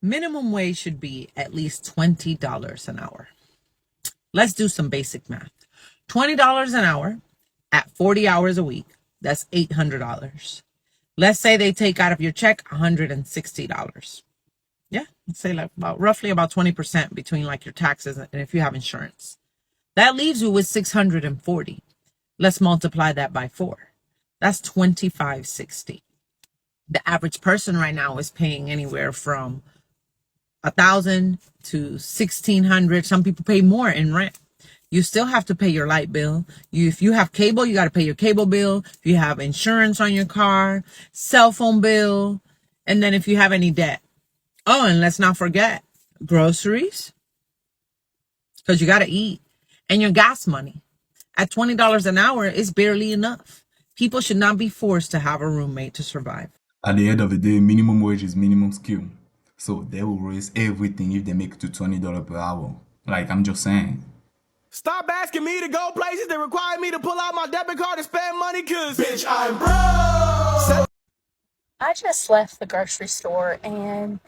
minimum wage should be at least $20 an hour. Let's do some basic math. $20 an hour at 40 hours a week, that's $800. Let's say they take out of your check $160. Yeah, let's say like roughly about 20% between like your taxes and if you have insurance. That leaves you with $640. Let's multiply that by 4. That's $2,560. The average person right now is paying anywhere from $1,000 to $1,600. Some people pay more in rent. You still have to pay your light bill. If you have cable, you got to pay your cable bill. If you have insurance on your car, cell phone bill, and then if you have any debt. Oh, and let's not forget groceries, because you got to eat, and your gas money. At $20 an hour, it's barely enough. People should not be forced to have a roommate to survive. At the end of the day, minimum wage is minimum skill. So they will raise everything if they make it to $20 per hour. Like, I'm just saying. Stop asking me to go places that require me to pull out my debit card and spend money, cause bitch, I'm broke. I just left the grocery store, and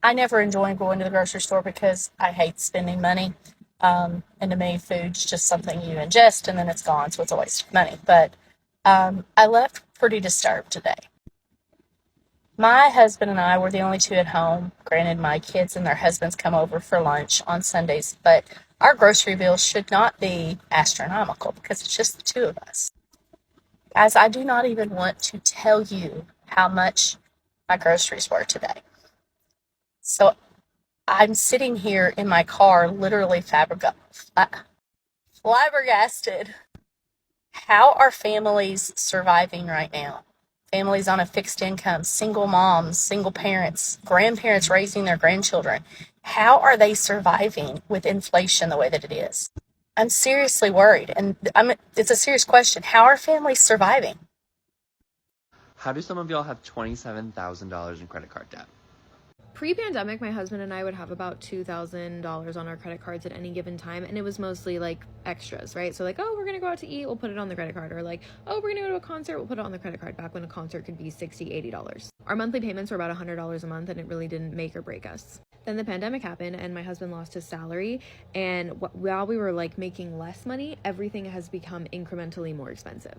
I never enjoy going to the grocery store because I hate spending money. And to me, food's just something you ingest and then it's gone, so it's a waste of money. But I left pretty disturbed today. My husband and I were the only two at home. Granted, my kids and their husbands come over for lunch on Sundays, but our grocery bill should not be astronomical because it's just the two of us. Guys, I do not even want to tell you how much my groceries were today. So I'm sitting here in my car, literally flabbergasted. How are families surviving right now? Families on a fixed income, single moms, single parents, grandparents raising their grandchildren. How are they surviving with inflation the way that it is? I'm seriously worried, and it's a serious question. How are families surviving? How do some of y'all have $27,000 in credit card debt? Pre-pandemic, my husband and I would have about $2,000 on our credit cards at any given time, and it was mostly like extras, right? So like, oh, we're gonna go out to eat, we'll put it on the credit card, or like, oh, we're gonna go to a concert, we'll put it on the credit card, back when a concert could be $60, $80. Our monthly payments were about $100 a month, and it really didn't make or break us. Then the pandemic happened, and my husband lost his salary, and while we were like making less money, everything has become incrementally more expensive.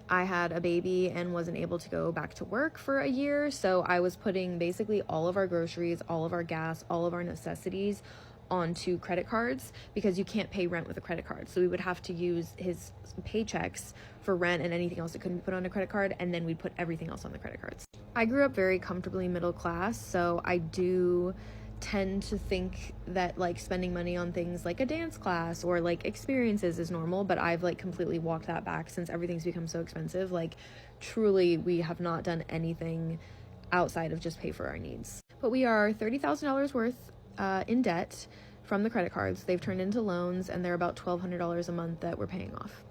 I had a baby and wasn't able to go back to work for a year, so I was putting basically all of our groceries, all of our gas, all of our necessities onto credit cards because you can't pay rent with a credit card. So we would have to use his paychecks for rent and anything else that couldn't be put on a credit card, and then we'd put everything else on the credit cards. I grew up very comfortably middle class, so I do tend to think that like spending money on things like a dance class or like experiences is normal, but I've like completely walked that back since everything's become so expensive. Like truly, we have not done anything outside of just pay for our needs. But we are $30,000 worth in debt from the credit cards. They've turned into loans, and they're about $1,200 a month that we're paying off.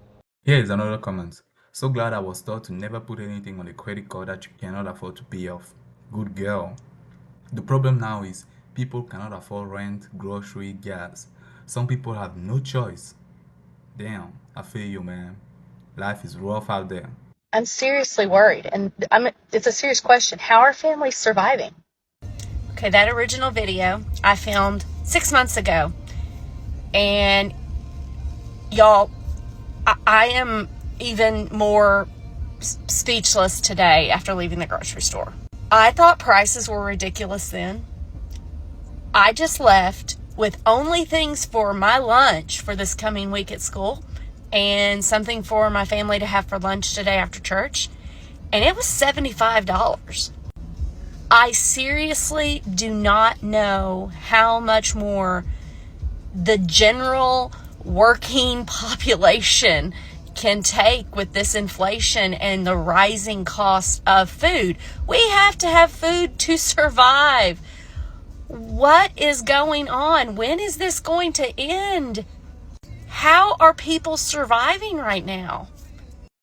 Here is another comment. So glad I was taught to never put anything on a credit card that you cannot afford to pay off. Good girl. The problem now is people cannot afford rent, grocery, gas. Some people have no choice. Damn, I feel you, man. Life is rough out there. I'm seriously worried, and it's a serious question. How are families surviving? Okay, that original video I filmed 6 months ago, and y'all, I am even more speechless today after leaving the grocery store. I thought prices were ridiculous then. I just left with only things for my lunch for this coming week at school and something for my family to have for lunch today after church, and it was $75. I seriously do not know how much more the general working population can take with this inflation and the rising cost of food. We have to have food to survive. What is going on? When is this going to end? How are people surviving right now?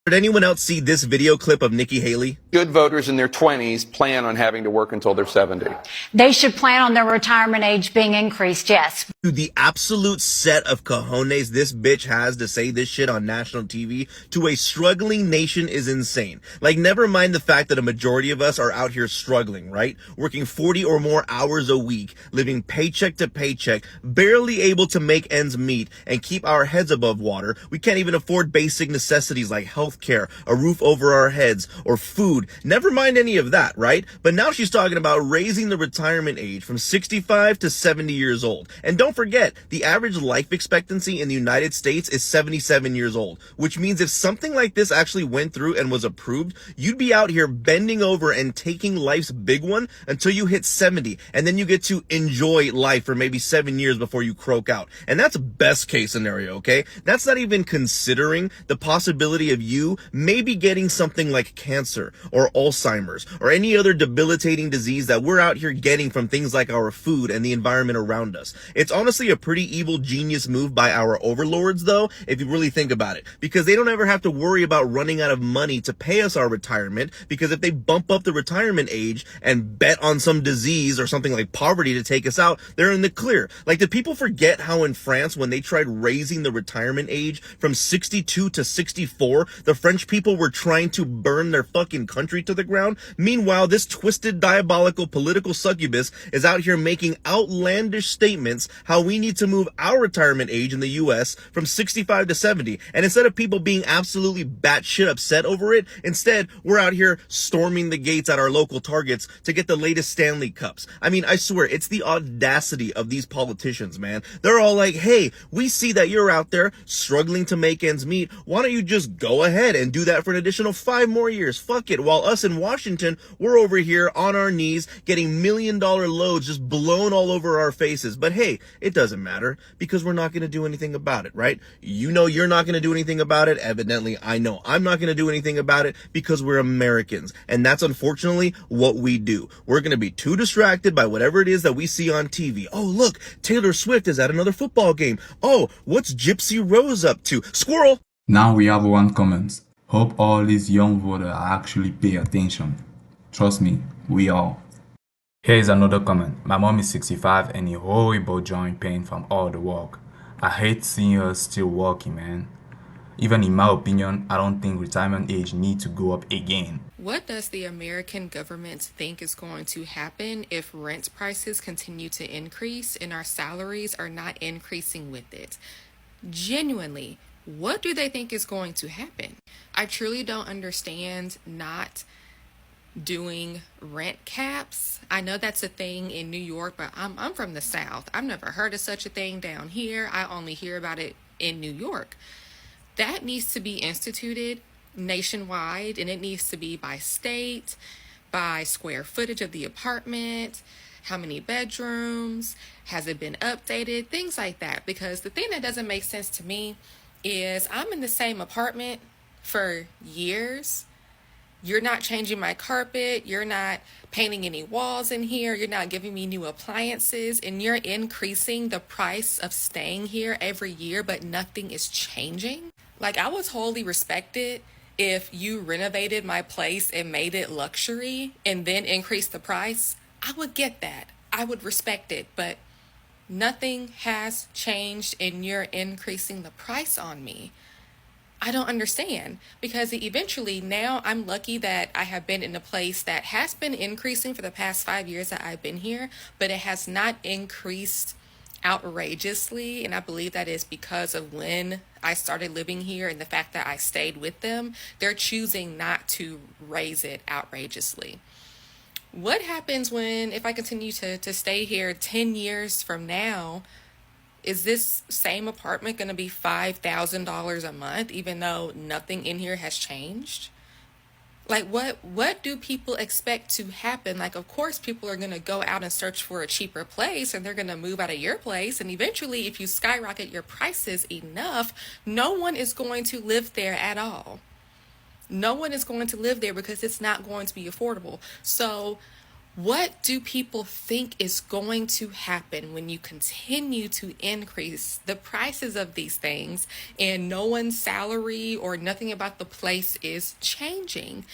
Did anyone else see this video clip of Nikki Haley? Should voters in their 20s plan on having to work until they're 70? They should plan on their retirement age being increased, yes. The absolute set of cojones this bitch has to say this shit on national TV to a struggling nation is insane. Like, never mind the fact that a majority of us are out here struggling, right? Working 40 or more hours a week, living paycheck to paycheck, barely able to make ends meet and keep our heads above water. We can't even afford basic necessities like healthcare, a roof over our heads, or food. Never mind any of that, right? But now she's talking about raising the retirement age from 65 to 70 years old. And don't forget, the average life expectancy in the United States is 77 years old, which means if something like this actually went through and was approved, you'd be out here bending over and taking life's big one until you hit 70, and then you get to enjoy life for maybe 7 years before you croak out. And that's best case scenario, okay? That's not even considering the possibility of you maybe getting something like cancer or Alzheimer's or any other debilitating disease that we're out here getting from things like our food and the environment around us. It's honestly a pretty evil genius move by our overlords, though, if you really think about it, because they don't ever have to worry about running out of money to pay us our retirement, because if they bump up the retirement age and bet on some disease or something like poverty to take us out, they're in the clear. Like, did people forget how in France, when they tried raising the retirement age from 62 to 64, the French people were trying to burn their fucking country to the ground? Meanwhile, this twisted, diabolical political succubus is out here making outlandish statements how we need to move our retirement age in the US from 65 to 70. And instead of people being absolutely batshit upset over it, instead, we're out here storming the gates at our local Targets to get the latest Stanley Cups. I mean, I swear, it's the audacity of these politicians, man. They're all like, hey, we see that you're out there struggling to make ends meet. Why don't you just go ahead and do that for an additional 5 more years? Fuck it. While us in Washington, we're over here on our knees getting $1 million loads just blown all over our faces. But hey, it doesn't matter because we're not going to do anything about it, right? You know you're not going to do anything about it. Evidently, I know I'm not going to do anything about it because we're Americans. And that's unfortunately what we do. We're going to be too distracted by whatever it is that we see on TV. Oh, look, Taylor Swift is at another football game. Oh, what's Gypsy Rose up to? Squirrel! Now we have one comment. Hope all these young voters actually pay attention. Trust me, we all. Here is another comment. My mom is 65 and a horrible joint pain from all the work. I hate seeing her still working, man. Even in my opinion, I don't think retirement age needs to go up again. What does the American government think is going to happen if rent prices continue to increase and our salaries are not increasing with it? Genuinely, what do they think is going to happen? I truly don't understand not doing rent caps. I know that's a thing in New York, but I'm from the South. I've never heard of such a thing down here. I only hear about it in New York. That needs to be instituted nationwide, and it needs to be by state, by square footage of the apartment, how many bedrooms, has it been updated, things like that. Because the thing that doesn't make sense to me is I'm in the same apartment for years. You're not changing my carpet. You're not painting any walls in here. You're not giving me new appliances, and you're increasing the price of staying here every year, but nothing is changing. Like, I would totally respect it if you renovated my place and made it luxury and then increased the price. I would get that. I would respect it, but nothing has changed and you're increasing the price on me. I don't understand, because eventually now I'm lucky that I have been in a place that has been increasing for the past 5 years that I've been here, but it has not increased outrageously. And I believe that is because of when I started living here and the fact that I stayed with them. They're choosing not to raise it outrageously. What happens if I continue to stay here 10 years from now? Is this same apartment going to be $5,000 a month, even though nothing in here has changed? Like, what do people expect to happen? Like, of course, people are going to go out and search for a cheaper place, and they're going to move out of your place. And eventually, if you skyrocket your prices enough, no one is going to live there at all. No one is going to live there because it's not going to be affordable. So what do people think is going to happen when you continue to increase the prices of these things and no one's salary or nothing about the place is changing?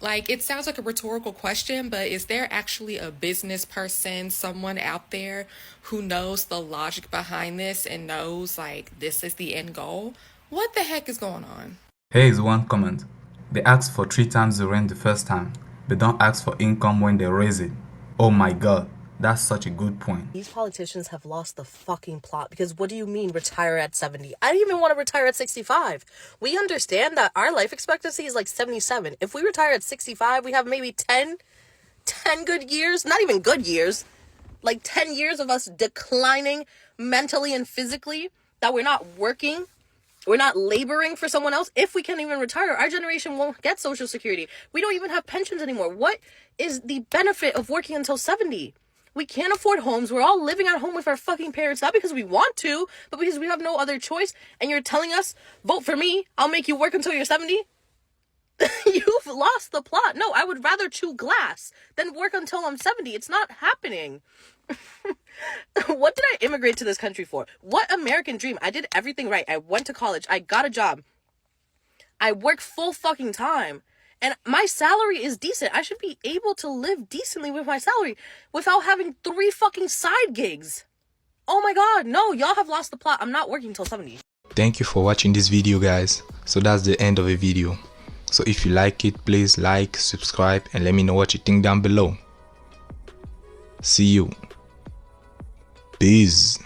Like, it sounds like a rhetorical question, but is there actually a business person, someone out there who knows the logic behind this and knows, like, this is the end goal? What the heck is going on? Here is one comment. They ask for 3 times the rent the first time, but don't ask for income when they raise it. Oh my god, that's such a good point. These politicians have lost the fucking plot, because what do you mean retire at 70? I didn't even want to retire at 65. We understand that our life expectancy is like 77. If we retire at 65, we have maybe 10 good years, not even good years, like 10 years of us declining mentally and physically, that we're not working. We're not laboring for someone else. If we can't even retire, our generation won't get Social Security. We don't even have pensions anymore. What is the benefit of working until 70? We can't afford homes. We're all living at home with our fucking parents, not because we want to, but because we have no other choice. And you're telling us, vote for me, I'll make you work until you're 70? You've lost the plot. No, I would rather chew glass than work until I'm 70. It's not happening. What did I immigrate to this country for? What American dream? I did everything right. I went to college. I got a job. I work full fucking time. And my salary is decent. I should be able to live decently with my salary without having 3 fucking side gigs. Oh my god, no, y'all have lost the plot. I'm not working till 70. Thank you for watching this video, guys. So that's the end of the video. So if you like it, please like, subscribe, and let me know what you think down below. See you. Peace.